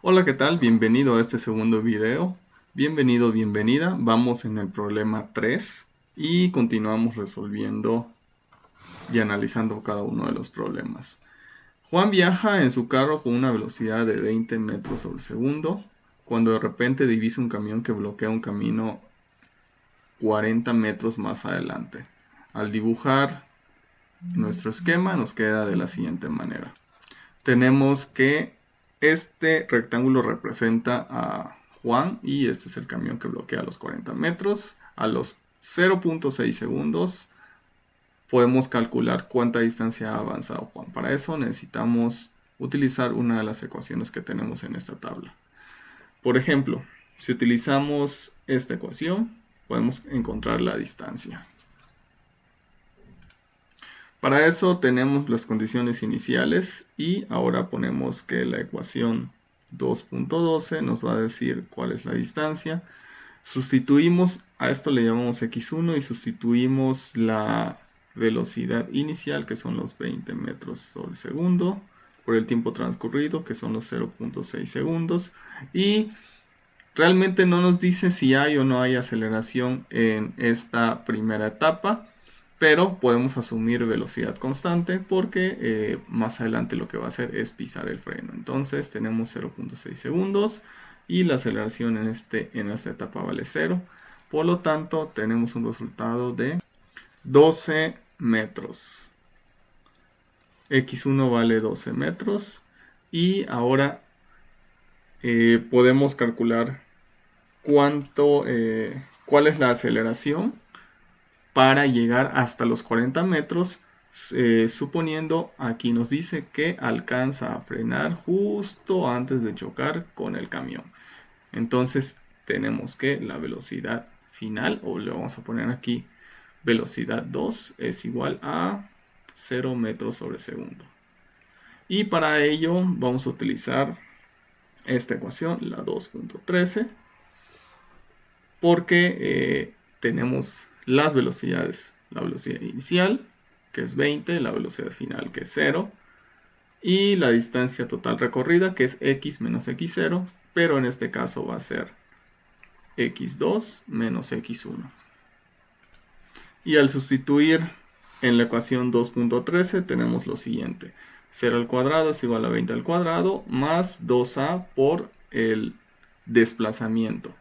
Hola, ¿qué tal? Bienvenido a este segundo video. Bienvenido, bienvenida. Vamos en el problema 3 y continuamos resolviendo y analizando cada uno de los problemas. Juan viaja en su carro con una velocidad de 20 metros sobre segundo cuando de repente divisa un camión que bloquea un camino 40 metros más adelante. Al dibujar nuestro esquema nos queda de la siguiente manera. Tenemos que este rectángulo representa a Juan y este es el camión que bloquea los 40 metros. A los 0.6 segundos podemos calcular cuánta distancia ha avanzado Juan. Para eso necesitamos utilizar una de las ecuaciones que tenemos en esta tabla. Por ejemplo, si utilizamos esta ecuación, podemos encontrar la distancia. Para eso tenemos las condiciones iniciales y ahora ponemos que la ecuación 2.12 nos va a decir cuál es la distancia. Sustituimos, a esto le llamamos x1 y sustituimos la velocidad inicial, que son los 20 metros sobre segundo, por el tiempo transcurrido, que son los 0.6 segundos. Y realmente no nos dice si hay o no hay aceleración en esta primera etapa, pero podemos asumir velocidad constante porque más adelante lo que va a hacer es pisar el freno. Entonces tenemos 0.6 segundos y la aceleración en esta etapa vale 0. Por lo tanto tenemos un resultado de 12 metros. X1 vale 12 metros y ahora podemos calcular cuál es la aceleración para llegar hasta los 40 metros, suponiendo aquí nos dice que alcanza a frenar justo antes de chocar con el camión. Entonces tenemos que la velocidad final, o le vamos a poner aquí velocidad 2, es igual a 0 metros sobre segundo. Y para ello vamos a utilizar esta ecuación, la 2.13, porque tenemos las velocidades, la velocidad inicial, que es 20, la velocidad final, que es 0, y la distancia total recorrida, que es x menos x0, pero en este caso va a ser x2 menos x1. Y al sustituir en la ecuación 2.13 tenemos lo siguiente: 0 al cuadrado es igual a 20 al cuadrado más 2a por el desplazamiento.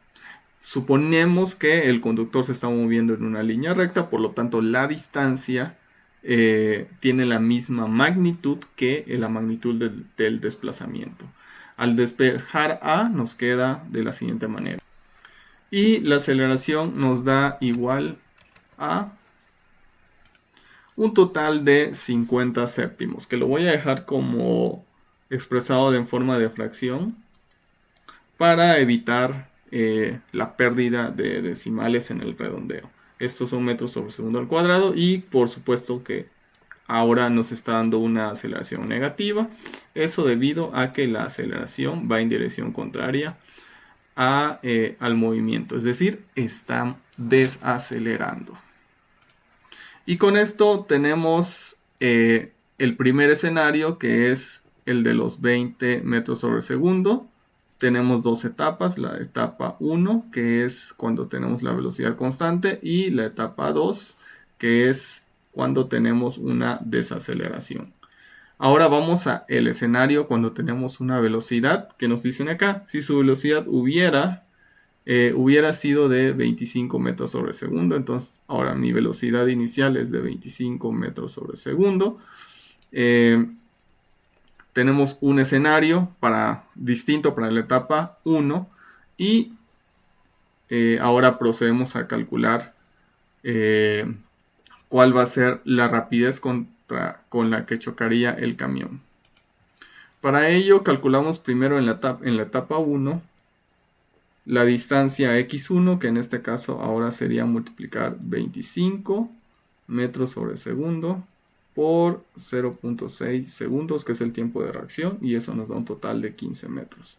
Suponemos que el conductor se está moviendo en una línea recta, por lo tanto la distancia tiene la misma magnitud que la magnitud del desplazamiento. Al despejar A nos queda de la siguiente manera. Y la aceleración nos da igual a un total de 50 séptimos, que lo voy a dejar como expresado en forma de fracción para evitar la pérdida de decimales en el redondeo. Estos son metros sobre segundo al cuadrado y por supuesto que ahora nos está dando una aceleración negativa. Eso debido a que la aceleración va en dirección contraria al movimiento, es decir, está desacelerando. Y con esto tenemos el primer escenario, que es el de los 20 metros sobre segundo. Tenemos dos etapas, la etapa 1, que es cuando tenemos la velocidad constante, y la etapa 2, que es cuando tenemos una desaceleración. Ahora vamos a el escenario cuando tenemos una velocidad, que nos dicen acá, si su velocidad hubiera sido de 25 metros sobre segundo. Entonces ahora mi velocidad inicial es de 25 metros sobre segundo. Tenemos un escenario distinto para la etapa 1 y ahora procedemos a calcular cuál va a ser la rapidez con la que chocaría el camión. Para ello calculamos primero en la etapa 1 la distancia x1, que en este caso ahora sería multiplicar 25 metros sobre segundo por 0.6 segundos, que es el tiempo de reacción, y eso nos da un total de 15 metros.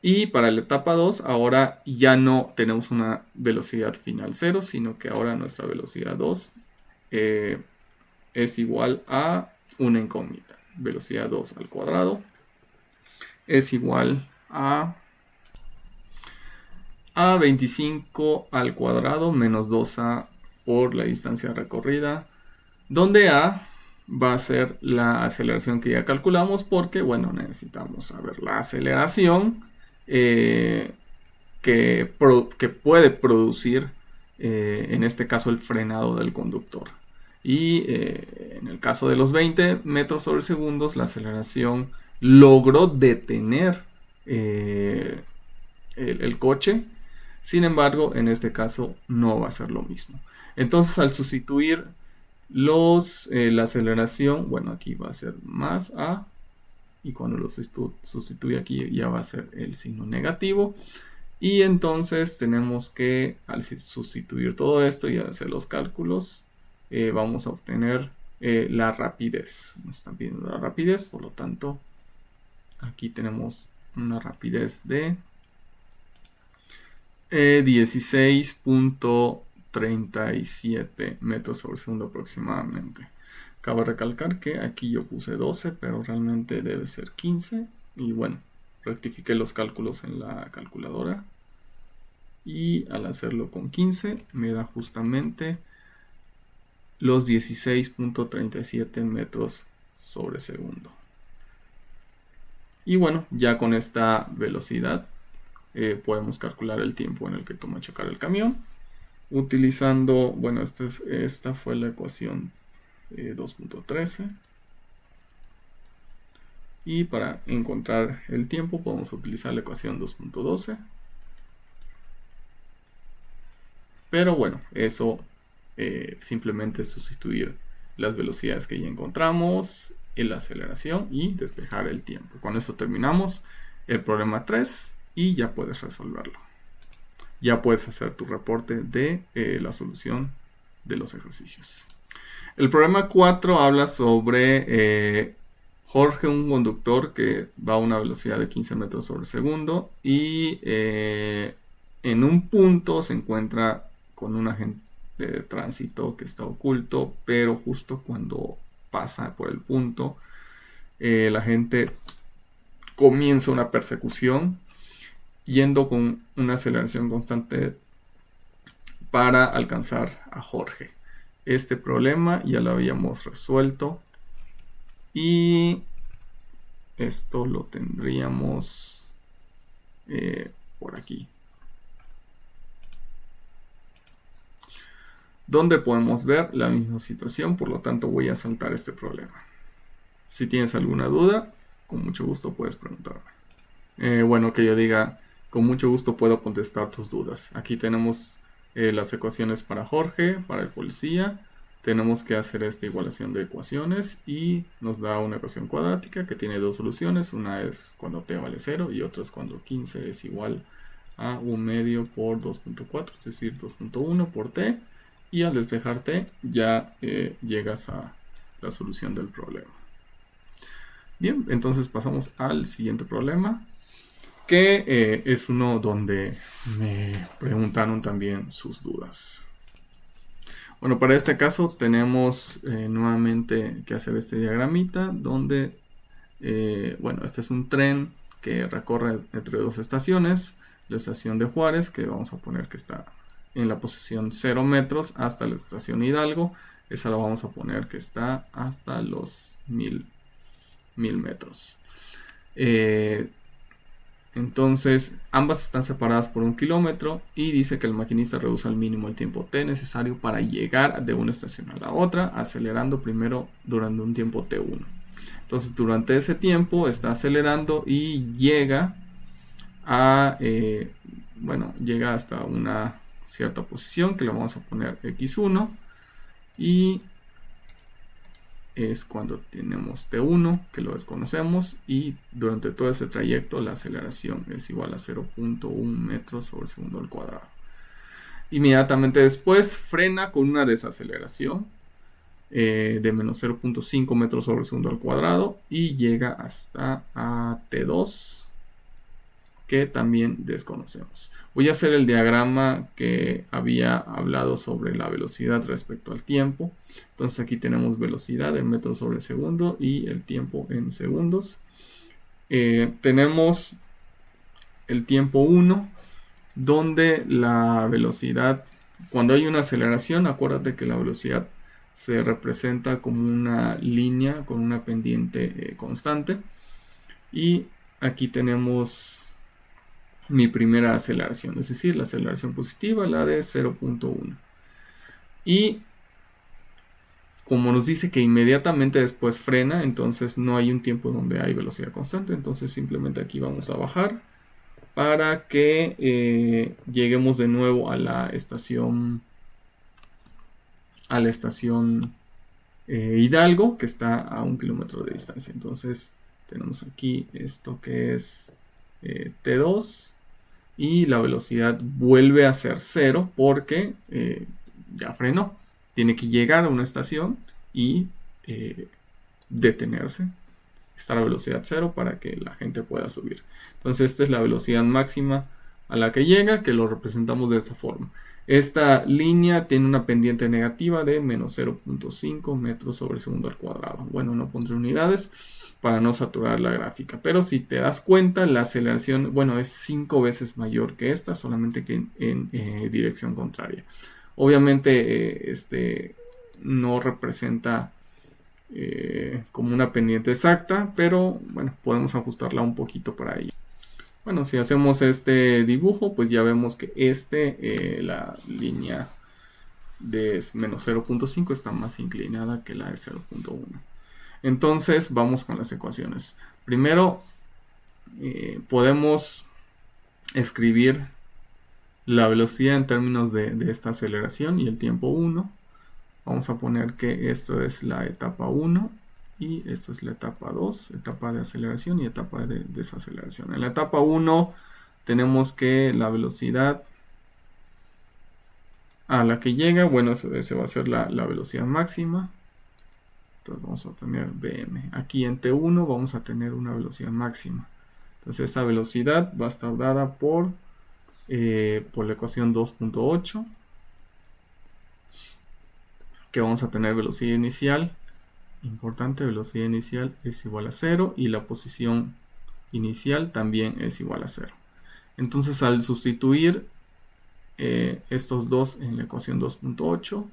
Y para la etapa 2, ahora ya no tenemos una velocidad final 0, sino que ahora nuestra velocidad 2 es igual a una incógnita. Velocidad 2 al cuadrado es igual a 25 al cuadrado menos 2a por la distancia recorrida, donde a va a ser la aceleración que ya calculamos porque, bueno, necesitamos saber la aceleración que puede producir, en este caso, el frenado del conductor. Y en el caso de los 20 metros sobre segundos, la aceleración logró detener el coche. Sin embargo, en este caso no va a ser lo mismo. Entonces, al sustituir la aceleración, bueno, aquí va a ser más a, y cuando lo sustituye aquí ya va a ser el signo negativo. Y entonces tenemos que, al sustituir todo esto y hacer los cálculos, vamos a obtener la rapidez. Nos están pidiendo la rapidez, por lo tanto, aquí tenemos una rapidez de 16.37 metros sobre segundo aproximadamente. Cabe recalcar que aquí yo puse 12, pero realmente debe ser 15. Y bueno, rectifiqué los cálculos en la calculadora. Y al hacerlo con 15 me da justamente los 16.37 metros sobre segundo. Y bueno, ya con esta velocidad podemos calcular el tiempo en el que toma chocar el camión. Utilizando, bueno, esta fue la ecuación 2.13. Y para encontrar el tiempo podemos utilizar la ecuación 2.12. Pero bueno, eso simplemente es sustituir las velocidades que ya encontramos en la aceleración y despejar el tiempo. Con esto terminamos el problema 3 y ya puedes resolverlo. Ya puedes hacer tu reporte de la solución de los ejercicios. El problema 4 habla sobre Jorge, un conductor que va a una velocidad de 15 metros sobre segundo y en un punto se encuentra con un agente de tránsito que está oculto, pero justo cuando pasa por el punto, la gente comienza una persecución yendo con una aceleración constante para alcanzar a Jorge. Este problema ya lo habíamos resuelto y esto lo tendríamos por aquí, donde podemos ver la misma situación. Por lo tanto, voy a saltar este problema. Si tienes alguna duda, con mucho gusto puedes preguntarme. Bueno, que yo diga, con mucho gusto puedo contestar tus dudas. Aquí tenemos las ecuaciones para Jorge, para el policía. Tenemos que hacer esta igualación de ecuaciones y nos da una ecuación cuadrática que tiene dos soluciones. Una es cuando t vale 0 y otra es cuando 15 es igual a 1 medio por 2.4, es decir, 2.1 por t. Y al despejar t ya llegas a la solución del problema. Bien, entonces pasamos al siguiente problema, que es uno donde me preguntaron también sus dudas. Bueno, para este caso tenemos nuevamente que hacer este diagramita donde, bueno, este es un tren que recorre entre dos estaciones, la estación de Juárez, que vamos a poner que está en la posición 0 metros, hasta la estación Hidalgo, esa la vamos a poner que está hasta los 1000 metros. Entonces, ambas están separadas por 1 kilómetro y dice que el maquinista reduce al mínimo el tiempo t necesario para llegar de una estación a la otra, acelerando primero durante un tiempo t1. Entonces, durante ese tiempo está acelerando y llega a, bueno, llega hasta una cierta posición que le vamos a poner x1 y es cuando tenemos t1 que lo desconocemos y durante todo ese trayecto la aceleración es igual a 0.1 metros sobre segundo al cuadrado. Inmediatamente después frena con una desaceleración de menos 0.5 metros sobre segundo al cuadrado y llega hasta a t2 que también desconocemos. Voy a hacer el diagrama que había hablado sobre la velocidad respecto al tiempo. Entonces aquí tenemos velocidad en metros sobre segundo y el tiempo en segundos. Tenemos el tiempo 1, donde la velocidad, cuando hay una aceleración, acuérdate que la velocidad se representa como una línea con una pendiente constante. Y aquí tenemos mi primera aceleración, es decir, la aceleración positiva, la de 0.1. Y como nos dice que inmediatamente después frena, entonces no hay un tiempo donde hay velocidad constante. Entonces simplemente aquí vamos a bajar para que lleguemos de nuevo a la estación Hidalgo, que está a 1 kilómetro de distancia. Entonces tenemos aquí esto que es T2 y la velocidad vuelve a ser 0 porque ya frenó. Tiene que llegar a una estación y detenerse, estar a velocidad 0 para que la gente pueda subir. Entonces esta es la velocidad máxima a la que llega, que lo representamos de esta forma. Esta línea tiene una pendiente negativa de menos 0.5 metros sobre segundo al cuadrado. Bueno, no pondré unidades para no saturar la gráfica, pero si te das cuenta, la aceleración, bueno, es 5 veces mayor que esta, solamente que en dirección contraria. Obviamente no representa como una pendiente exacta, pero bueno, podemos ajustarla un poquito para ello. Bueno, si hacemos este dibujo, pues ya vemos que la línea de menos 0.5 está más inclinada que la de 0.1. Entonces vamos con las ecuaciones. Primero podemos escribir la velocidad en términos de esta aceleración y el tiempo 1. Vamos a poner que esto es la etapa 1 y esto es la etapa 2, etapa de aceleración y etapa de desaceleración. En la etapa 1 tenemos que la velocidad a la que llega, bueno, ese va a ser la velocidad máxima. Entonces vamos a tener Vm. Aquí en T1 vamos a tener una velocidad máxima. Entonces esa velocidad va a estar dada por la ecuación 2.8. Que vamos a tener velocidad inicial. Importante, velocidad inicial es igual a 0 y la posición inicial también es igual a 0. Entonces al sustituir estos dos en la ecuación 2.8,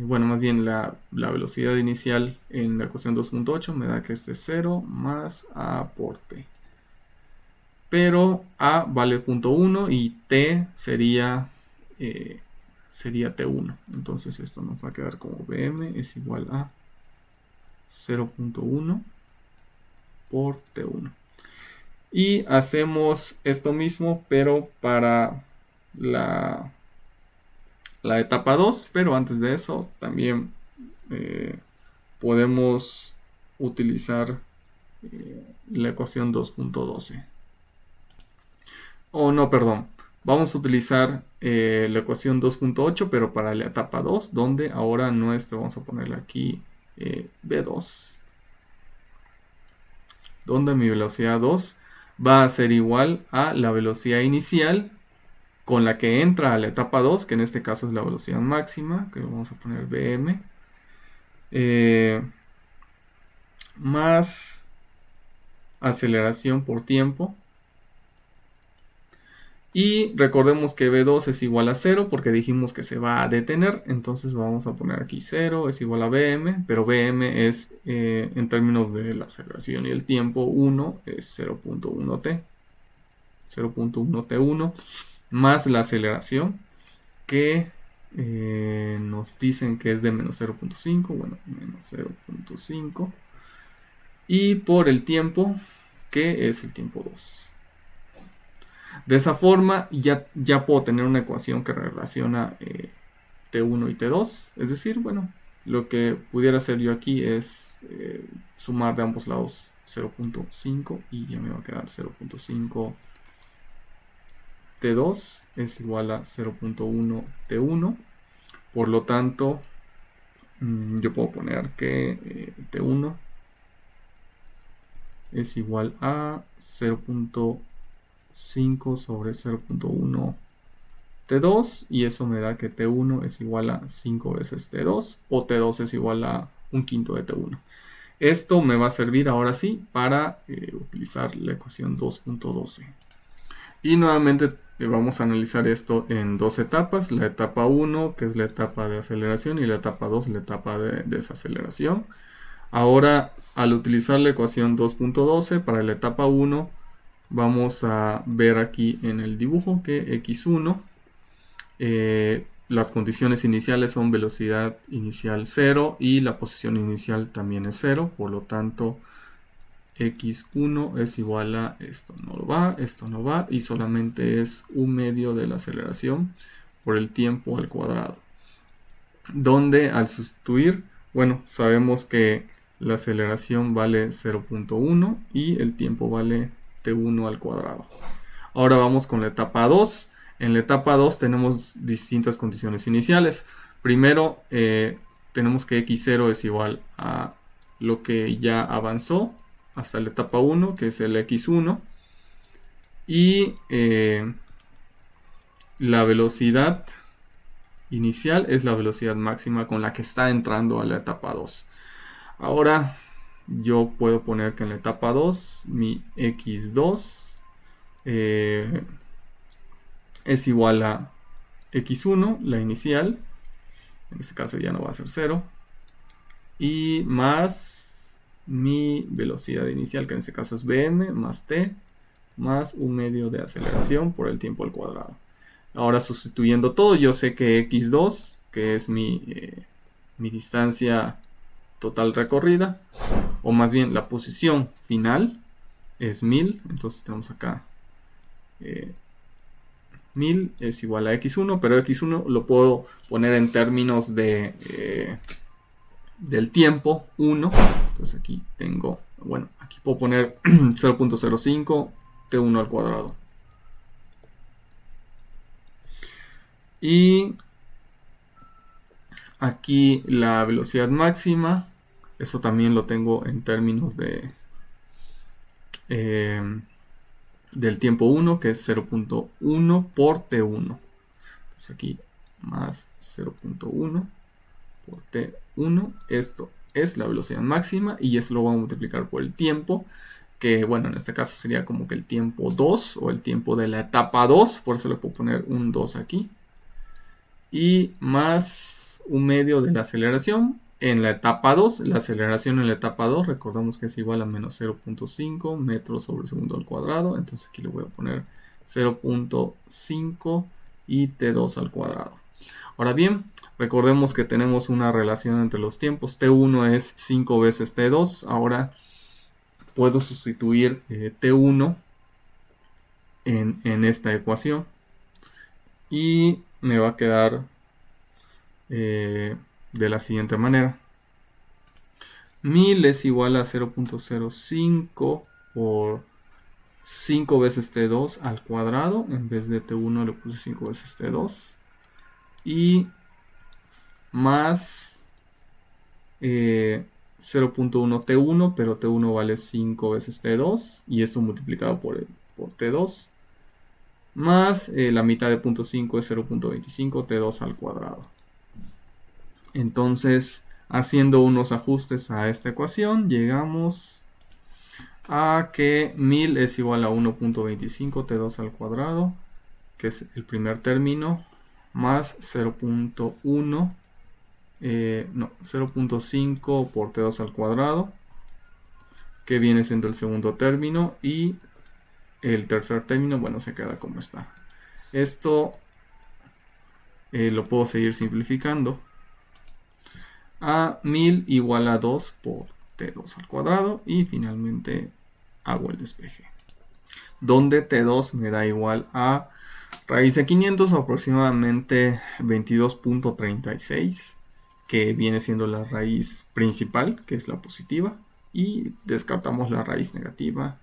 bueno, más bien la velocidad inicial en la ecuación 2.8 me da que este es 0 más A por T. Pero A vale 0.1 y T sería T1. Entonces esto nos va a quedar como Vm es igual a 0.1 por T1. Y hacemos esto mismo, pero para la etapa 2. Pero antes de eso, también podemos utilizar la ecuación 2.12. No, perdón. Vamos a utilizar la ecuación 2.8, pero para la etapa 2, donde ahora vamos a ponerle aquí B2, donde mi velocidad 2 va a ser igual a la velocidad inicial con la que entra a la etapa 2, que en este caso es la velocidad máxima, que vamos a poner Vm, más aceleración por tiempo. Y recordemos que V2 es igual a 0 porque dijimos que se va a detener. Entonces vamos a poner aquí 0 es igual a Vm. Pero Vm es, en términos de la aceleración y el tiempo, 1 es 0.1t. 0.1t1 más la aceleración que nos dicen que es de menos 0.5. Bueno, menos 0.5. Y por el tiempo, que es el tiempo 2. De esa forma ya puedo tener una ecuación que relaciona T1 y T2. Es decir, bueno, lo que pudiera hacer yo aquí es sumar de ambos lados 0.5 y ya me va a quedar 0.5 T2 es igual a 0.1 T1. Por lo tanto, yo puedo poner que T1 es igual a 0.5 sobre 0.1 T2 y eso me da que T1 es igual a 5 veces T2 o T2 es igual a 1/5 de T1. Esto me va a servir ahora sí para utilizar la ecuación 2.12. Y nuevamente vamos a analizar esto en dos etapas, la etapa 1, que es la etapa de aceleración, y la etapa 2, la etapa de desaceleración. Ahora, al utilizar la ecuación 2.12 para la etapa 1, vamos a ver aquí en el dibujo que x1, las condiciones iniciales son velocidad inicial 0 y la posición inicial también es 0, por lo tanto x1 es igual a esto no va y solamente es un medio de la aceleración por el tiempo al cuadrado, donde al sustituir, bueno, sabemos que la aceleración vale 0.1 y el tiempo vale t1 al cuadrado. Ahora vamos con la etapa 2. En la etapa 2 tenemos distintas condiciones iniciales. Primero tenemos que x0 es igual a lo que ya avanzó hasta la etapa 1, que es el x1. Y la velocidad inicial es la velocidad máxima con la que está entrando a la etapa 2. Ahora yo puedo poner que en la etapa 2 mi x2 es igual a x1, la inicial, en este caso ya no va a ser 0, y más mi velocidad inicial, que en este caso es bm, más t, más un medio de aceleración por el tiempo al cuadrado. Ahora sustituyendo todo, yo sé que x2, que es mi distancia total recorrida, o más bien la posición final, es 1000. Entonces tenemos acá 1000 es igual a x1, pero x1 lo puedo poner en términos de del tiempo 1. Entonces aquí tengo, bueno, aquí puedo poner 0.05 t1 al cuadrado. Y aquí la velocidad máxima, eso también lo tengo en términos de del tiempo 1, que es 0.1 por t1. Entonces aquí más 0.1 por t1. Esto es la velocidad máxima y eso lo vamos a multiplicar por el tiempo, que bueno, en este caso sería como que el tiempo 2 o el tiempo de la etapa 2, por eso le puedo poner un 2 aquí. Y más un medio de la aceleración en la etapa 2. La aceleración en la etapa 2, recordamos que es igual a menos 0.5 metros sobre segundo al cuadrado. Entonces aquí le voy a poner 0.5 y t2 al cuadrado. Ahora bien, recordemos que tenemos una relación entre los tiempos. T1 es 5 veces T2. Ahora puedo sustituir T1 en esta ecuación. Y me va a quedar de la siguiente manera. 1000 es igual a 0.05 por 5 veces T2 al cuadrado. En vez de T1 le puse 5 veces T2. Y más 0.1 T1, pero T1 vale 5 veces T2. Y esto multiplicado por T2. Más la mitad de 0.5 es 0.25 T2 al cuadrado. Entonces, haciendo unos ajustes a esta ecuación, llegamos a que 1000 es igual a 1.25 T2 al cuadrado, que es el primer término, más 0.1, 0.5 por T2 al cuadrado, que viene siendo el segundo término, y el tercer término, bueno, se queda como está. Esto lo puedo seguir simplificando. A 1000 igual a 2 por T2 al cuadrado, y finalmente hago el despeje, donde T2 me da igual a raíz de 500 o aproximadamente 22.36, que viene siendo la raíz principal, que es la positiva, y descartamos la raíz negativa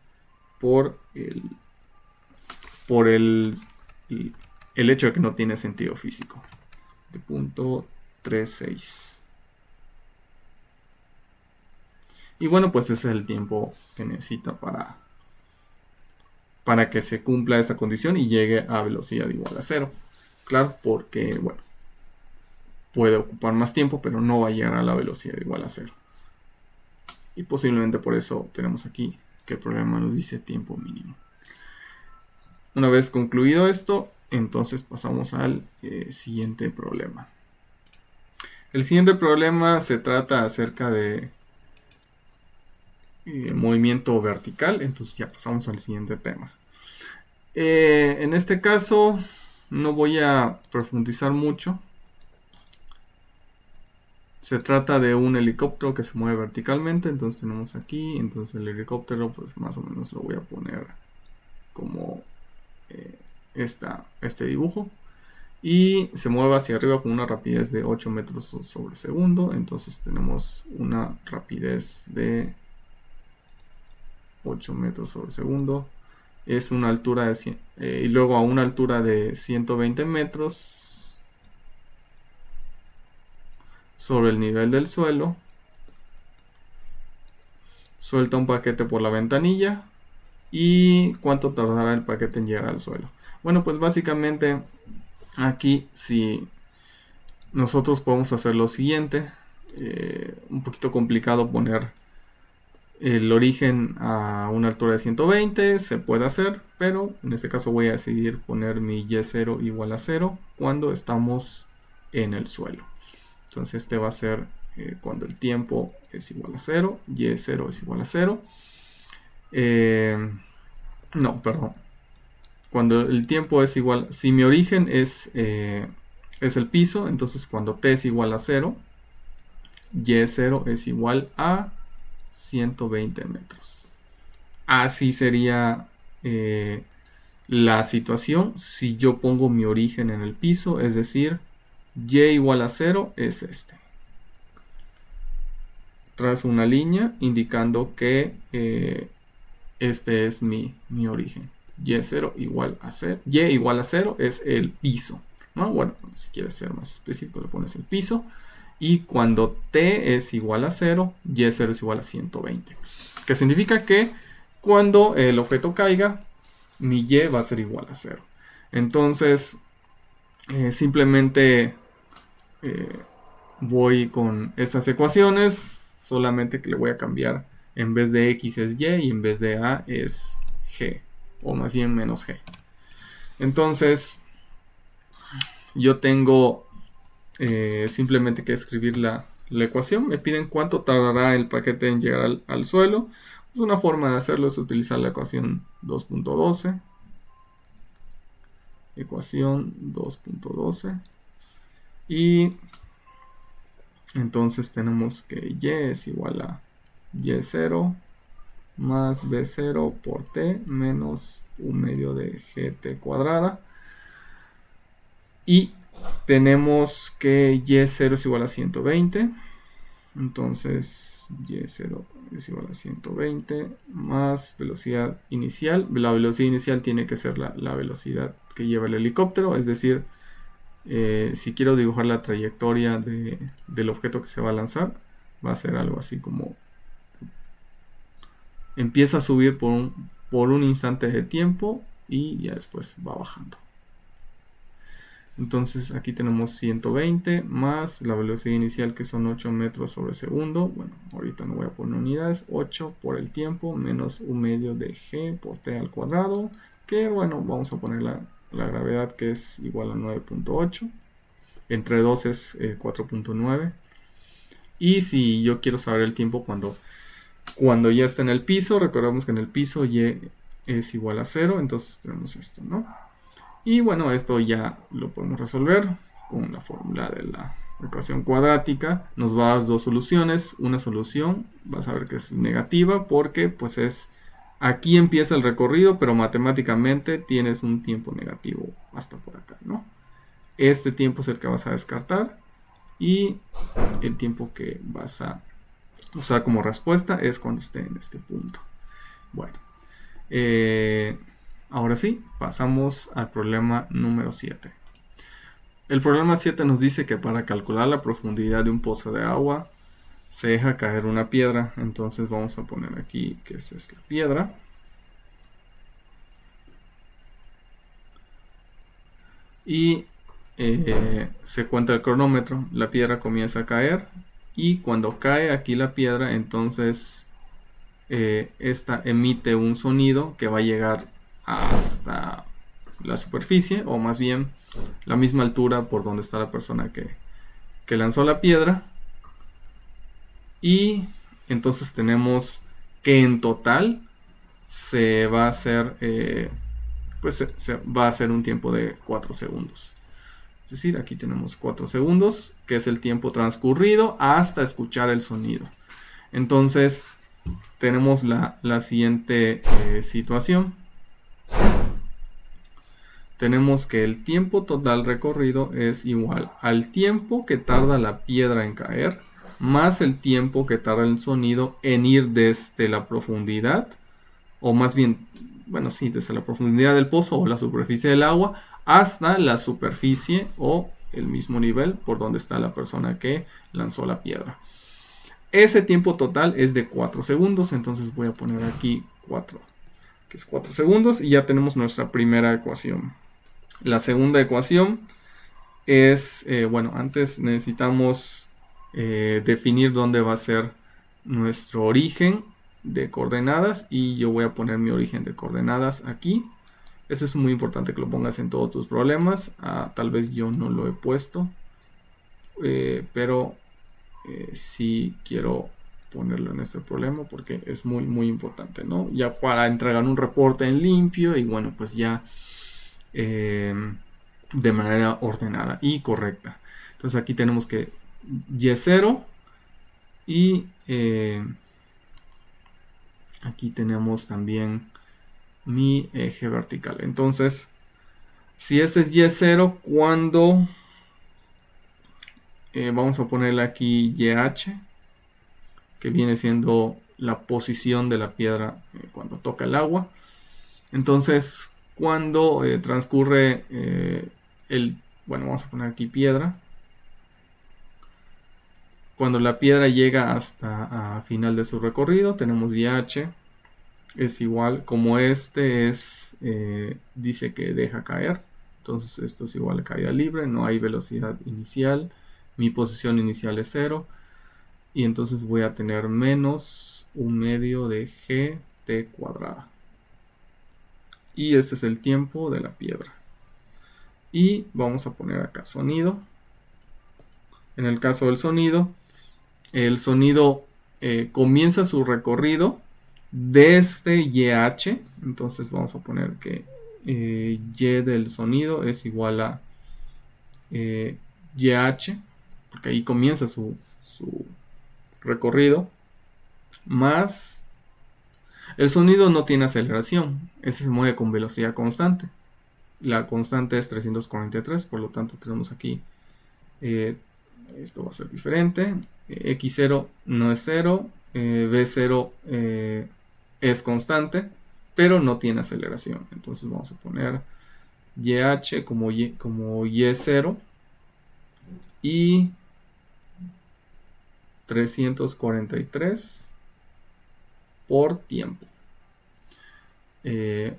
por el hecho de que no tiene sentido físico, de 0.36. Y bueno, pues ese es el tiempo que necesita para que se cumpla esa condición y llegue a velocidad igual a 0. Claro, porque, bueno, puede ocupar más tiempo, pero no va a llegar a la velocidad igual a 0. Y posiblemente por eso tenemos aquí que el problema nos dice tiempo mínimo. Una vez concluido esto, entonces pasamos al siguiente problema. El siguiente problema se trata acerca de movimiento vertical, entonces ya pasamos al siguiente tema. En este caso no voy a profundizar mucho. Se trata de un helicóptero que se mueve verticalmente, entonces tenemos aquí, entonces el helicóptero pues más o menos lo voy a poner como este dibujo. Y se mueve hacia arriba con una rapidez de 8 metros sobre segundo, entonces tenemos una rapidez de 8 metros sobre segundo. Es una altura de 100, y luego a una altura de 120 metros sobre el nivel del suelo, suelta un paquete por la ventanilla. ¿Y cuánto tardará el paquete en llegar al suelo? Bueno, pues básicamente aquí si nosotros podemos hacer lo siguiente, un poquito complicado poner el origen a una altura de 120, se puede hacer, pero en este caso voy a decidir poner mi y0 igual a 0 cuando estamos en el suelo. Entonces este va a ser cuando el tiempo es igual a 0, y0 es igual a 0. No, perdón. Cuando el tiempo es igual, si mi origen es el piso, entonces cuando t es igual a 0, y0 es igual a 120 metros. Así sería la situación si yo pongo mi origen en el piso, es decir, y igual a 0 es este. Trazo una línea indicando que este es mi origen. Y0 igual a 0. Y igual a 0 es el piso, ¿no? Bueno, si quieres ser más específico, le pones el piso. Y cuando t es igual a 0, y0 es igual a 120. Que significa que cuando el objeto caiga, mi y va a ser igual a 0. Entonces, simplemente voy con estas ecuaciones, solamente que le voy a cambiar, en vez de x es y y en vez de a es g, o más bien menos g. Entonces, yo tengo simplemente que escribir la ecuación. Me piden cuánto tardará el paquete en llegar al suelo. Pues una forma de hacerlo es utilizar la ecuación 2.12. Ecuación 2.12. Y entonces tenemos que y es igual a y0 más b0 por t menos 1/2 de gt cuadrada. Y tenemos que y0 es igual a 120. Entonces y0 es igual a 120 más velocidad inicial. La velocidad inicial tiene que ser la velocidad que lleva el helicóptero. Es decir, si quiero dibujar la trayectoria del objeto que se va a lanzar, va a ser algo así como empieza a subir por un instante de tiempo y ya después va bajando. Entonces aquí tenemos 120 más la velocidad inicial que son 8 metros sobre segundo. Bueno, ahorita no voy a poner unidades. 8 por el tiempo menos 1/2 de g por t al cuadrado. Que bueno, vamos a poner la gravedad que es igual a 9.8. Entre 2 es 4.9. Y si yo quiero saber el tiempo cuando ya está en el piso, recordemos que en el piso y es igual a 0. Entonces tenemos esto, ¿no? Y bueno, esto ya lo podemos resolver con la fórmula de la ecuación cuadrática. Nos va a dar dos soluciones. Una solución, vas a ver que es negativa porque pues aquí empieza el recorrido, pero matemáticamente tienes un tiempo negativo hasta por acá, ¿no? Este tiempo es el que vas a descartar y el tiempo que vas a usar como respuesta es cuando esté en este punto. Bueno, ahora sí, pasamos al problema número 7. El problema 7 nos dice que para calcular la profundidad de un pozo de agua se deja caer una piedra. Entonces vamos a poner aquí que esta es la piedra. Y se cuenta el cronómetro. La piedra comienza a caer. Y cuando cae aquí la piedra, entonces esta emite un sonido que va a llegar hasta la superficie, o más bien la misma altura por donde está la persona que lanzó la piedra. Y entonces tenemos que en total se va a hacer, pues se va a hacer un tiempo de 4 segundos. Es decir, aquí tenemos 4 segundos, que es el tiempo transcurrido hasta escuchar el sonido. Entonces, tenemos la siguiente situación. Tenemos que el tiempo total recorrido es igual al tiempo que tarda la piedra en caer, más el tiempo que tarda el sonido en ir desde la profundidad, o más bien, bueno, sí, desde la profundidad del pozo o la superficie del agua, hasta la superficie o el mismo nivel por donde está la persona que lanzó la piedra. Ese tiempo total es de 4 segundos, entonces voy a poner aquí 4, que es 4 segundos, y ya tenemos nuestra primera ecuación. La segunda ecuación es, bueno, antes necesitamos definir dónde va a ser nuestro origen de coordenadas, y yo voy a poner mi origen de coordenadas aquí. Eso es muy importante que lo pongas en todos tus problemas. Tal vez yo no lo he puesto, pero sí quiero ponerlo en este problema porque es muy muy importante, ¿no? Ya para entregar un reporte en limpio y bueno, pues ya de manera ordenada y correcta. Entonces aquí tenemos que Y0 y aquí tenemos también mi eje vertical. Entonces, si este es Y0, cuando vamos a ponerle aquí YH, que viene siendo la posición de la piedra cuando toca el agua. Entonces, cuando transcurre bueno, vamos a poner aquí piedra. Cuando la piedra llega hasta a final de su recorrido, tenemos YH es igual, como este es, dice que deja caer, entonces esto es igual a caída libre, no hay velocidad inicial, mi posición inicial es 0, y entonces voy a tener menos 1/2 de gt cuadrada. Y este es el tiempo de la piedra. Y vamos a poner acá sonido. En el caso del sonido, el sonido comienza su recorrido desde YH. Entonces vamos a poner que Y del sonido es igual a YH, porque ahí comienza su recorrido, más el sonido no tiene aceleración, ese se mueve con velocidad constante. La constante es 343, por lo tanto tenemos aquí, esto va a ser diferente, x0 no es 0, v0 es constante, pero no tiene aceleración. Entonces vamos a poner YH como Y0 y 343 por tiempo.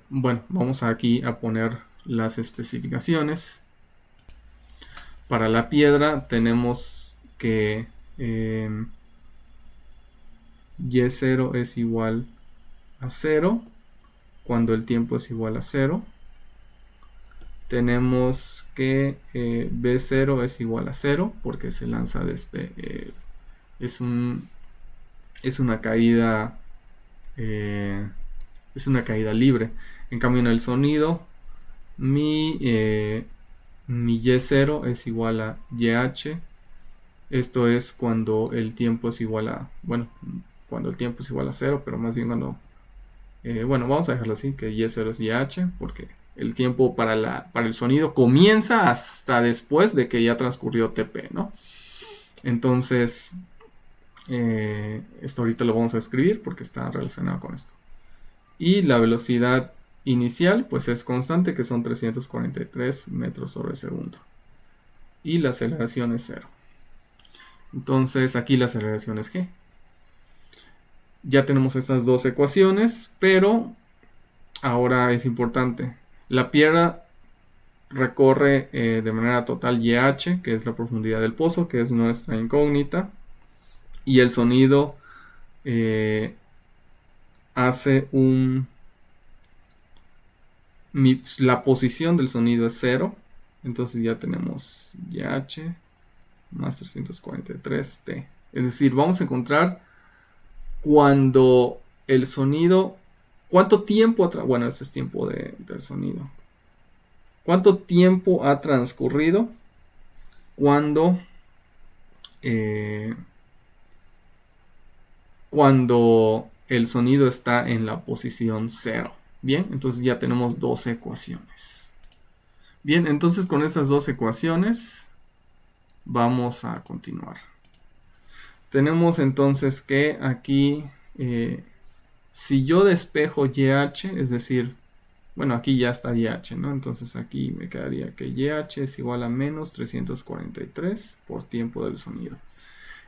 Bueno, vamos aquí a poner las especificaciones. Para la piedra tenemos que Y0 es igual a 0 cuando el tiempo es igual a 0. Tenemos que B0 es igual a 0 porque se lanza desde es una caída libre. En cambio en el sonido mi Y0 es igual a YH. Esto es cuando el tiempo es igual a, bueno, cuando el tiempo es igual a 0, pero más bien cuando, bueno, vamos a dejarlo así, que Y0 es YH, porque el tiempo para el sonido comienza hasta después de que ya transcurrió TP, ¿no? Entonces, esto ahorita lo vamos a escribir porque está relacionado con esto. Y la velocidad inicial pues es constante, que son 343 metros sobre segundo. Y la aceleración es 0. Entonces aquí la aceleración es g. Ya tenemos estas dos ecuaciones, pero ahora es importante. La piedra recorre de manera total YH, que es la profundidad del pozo, que es nuestra incógnita. Y el sonido hace la posición del sonido es 0. Entonces ya tenemos YH más 343T. Es decir, vamos a encontrar cuando el sonido, cuánto tiempo, bueno, este es tiempo del sonido. ¿Cuánto tiempo ha transcurrido cuando el sonido está en la posición 0? Bien, entonces ya tenemos dos ecuaciones. Bien, entonces con esas dos ecuaciones vamos a continuar. Tenemos entonces que aquí, si yo despejo YH, es decir, bueno, aquí ya está YH, ¿no? Entonces aquí me quedaría que YH es igual a menos 343 por tiempo del sonido.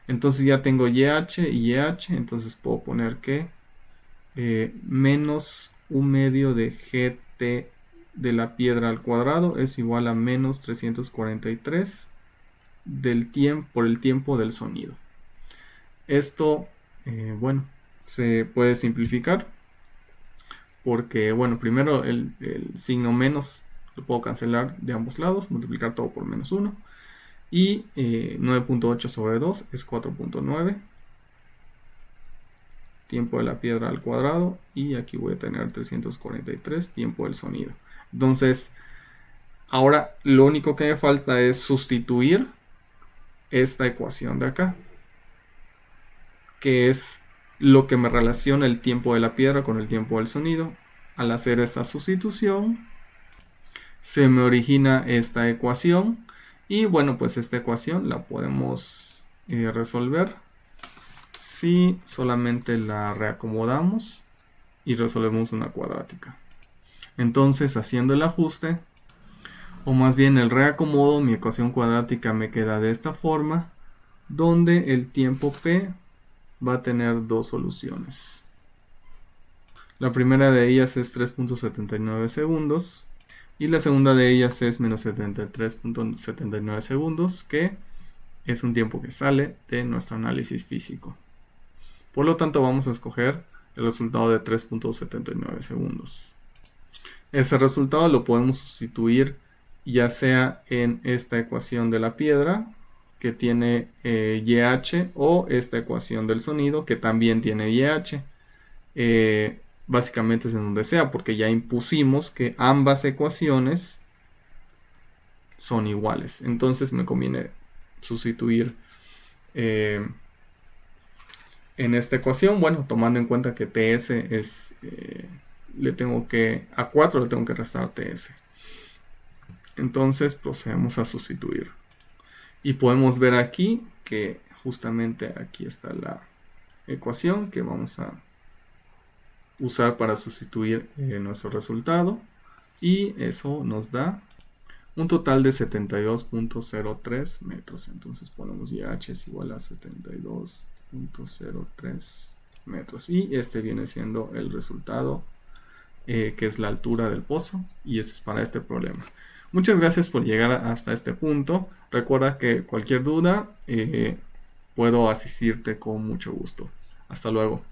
Entonces ya tengo YH y YH, entonces puedo poner que menos 1/2 de GT de la piedra al cuadrado es igual a menos 343 por el tiempo del sonido. Esto, bueno, se puede simplificar porque, bueno, primero el signo menos lo puedo cancelar de ambos lados, multiplicar todo por menos 1. Y 9.8 sobre 2 es 4.9. Tiempo de la piedra al cuadrado. Y aquí voy a tener 343 tiempo del sonido. Entonces, ahora lo único que me falta es sustituir esta ecuación de acá, que es lo que me relaciona el tiempo de la piedra con el tiempo del sonido. Al hacer esa sustitución, se me origina esta ecuación. Y bueno, pues esta ecuación la podemos resolver si solamente la reacomodamos y resolvemos una cuadrática. Entonces, haciendo el ajuste, o más bien el reacomodo, mi ecuación cuadrática me queda de esta forma, donde el tiempo P va a tener dos soluciones. La primera de ellas es 3.79 segundos y la segunda de ellas es menos 73.79 segundos, que es un tiempo que sale de nuestro análisis físico. Por lo tanto, vamos a escoger el resultado de 3.79 segundos. Ese resultado lo podemos sustituir ya sea en esta ecuación de la piedra, que tiene YH, o esta ecuación del sonido, que también tiene YH. Básicamente es en donde sea, porque ya impusimos que ambas ecuaciones son iguales. Entonces me conviene sustituir en esta ecuación, bueno, tomando en cuenta que TS es, a 4 le tengo que restar TS. Entonces procedemos a sustituir. Y podemos ver aquí que justamente aquí está la ecuación que vamos a usar para sustituir nuestro resultado. Y eso nos da un total de 72.03 metros. Entonces ponemos YH es igual a 72.03 metros. Y este viene siendo el resultado, que es la altura del pozo. Y eso es para este problema. Muchas gracias por llegar hasta este punto. Recuerda que cualquier duda puedo asistirte con mucho gusto. Hasta luego.